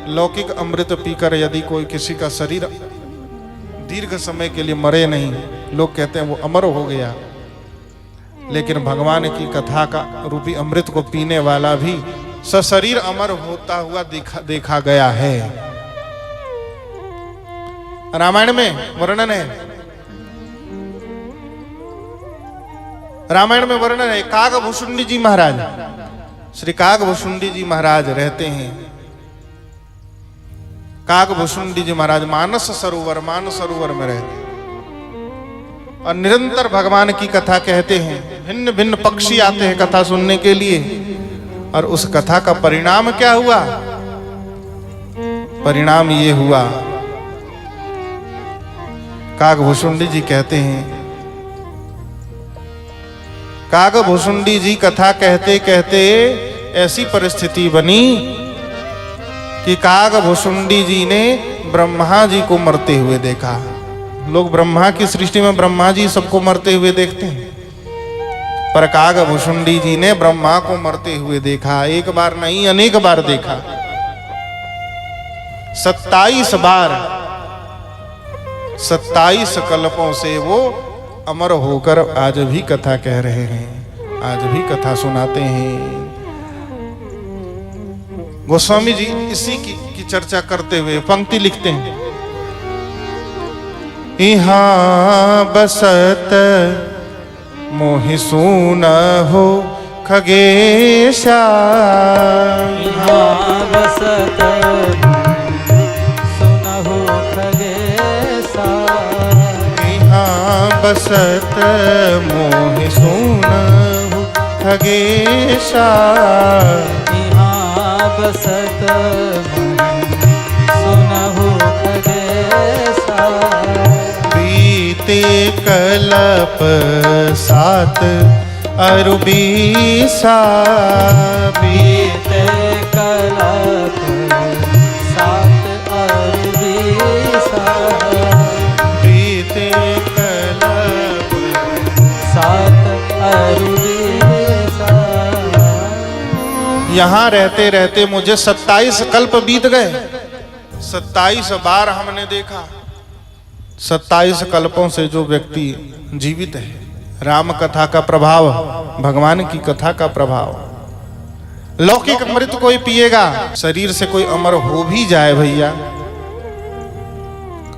लौकिक अमृत पीकर यदि कोई किसी का शरीर दीर्घ समय के लिए मरे नहीं, लोग कहते हैं वो अमर हो गया, लेकिन भगवान की कथा का रूपी अमृत को पीने वाला भी सशरीर अमर होता हुआ देखा गया है। रामायण में वर्णन है, रामायण में वर्णन है, काकभुषुंडी जी महाराज, श्री काकभुषुंडी जी महाराज रहते हैं। काकभुषुंडी जी महाराज मानस सरोवर में रहते हैं और निरंतर भगवान की कथा कहते हैं। भिन्न भिन्न पक्षी आते हैं कथा सुनने के लिए, और उस कथा का परिणाम क्या हुआ? परिणाम ये हुआ, काकभुषुंडी जी कहते हैं, काकभुषुंडी जी कथा कहते कहते ऐसी परिस्थिति बनी कि काकभुषुंडी जी ने ब्रह्मा जी को मरते हुए देखा। लोग ब्रह्मा की सृष्टि में ब्रह्मा जी सबको मरते हुए देखते हैं, पर काकभुषुंडी जी ने ब्रह्मा को मरते हुए देखा। एक बार नहीं, अनेक बार देखा। 27 बार, 27 कल्पों से वो अमर होकर आज भी कथा कह रहे हैं, आज भी कथा सुनाते हैं। गोस्वामी जी इसी की चर्चा करते हुए पंक्ति लिखते हैं, यहाँ बसत मोहि सून हो खगेशा, यहाँ बसत सुनहु खगेशा, यहाँ बसत मोहि सून हो खगेशा, यहाँ बसत सुनहु खगेशा, बीते कल्प 7 अरु 20, बीते कल्प 7 अरु 20, बीते कल्प 7 अरु 20। यहाँ रहते रहते मुझे 27 कल्प बीत गए, 27 बार हमने देखा। 27 कल्पों से जो व्यक्ति जीवित है, राम कथा का प्रभाव, भगवान की कथा का प्रभाव। लौकिक अमृत कोई पिएगा, शरीर से कोई अमर हो भी जाए भैया,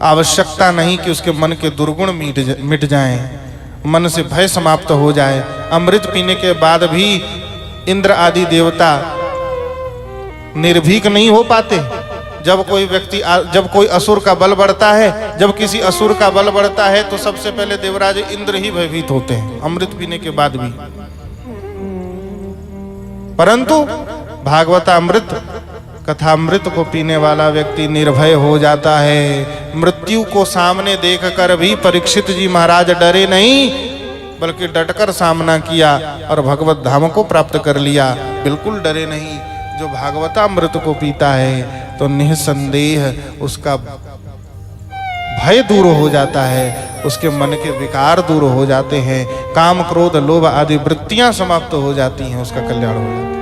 आवश्यकता नहीं कि उसके मन के दुर्गुण मिट जाएं, मन से भय समाप्त हो जाए। अमृत पीने के बाद भी इंद्र आदि देवता निर्भीक नहीं हो पाते। जब कोई असुर का बल बढ़ता है, जब किसी असुर का बल बढ़ता है तो सबसे पहले देवराज इंद्र ही भयभीत होते हैं, अमृत पीने के बाद भी। परंतु भागवतामृत, कथामृत को पीने वाला व्यक्ति निर्भय हो जाता है। मृत्यु को सामने देखकर भी परीक्षित जी महाराज डरे नहीं, बल्कि डटकर सामना किया और भगवत धाम को प्राप्त कर लिया। बिल्कुल डरे नहीं। जो भागवतामृत को पीता है तो निःसंदेह उसका भय दूर हो जाता है, उसके मन के विकार दूर हो जाते हैं, काम क्रोध लोभ आदि वृत्तियां समाप्त हो जाती हैं, उसका कल्याण हो जाता है।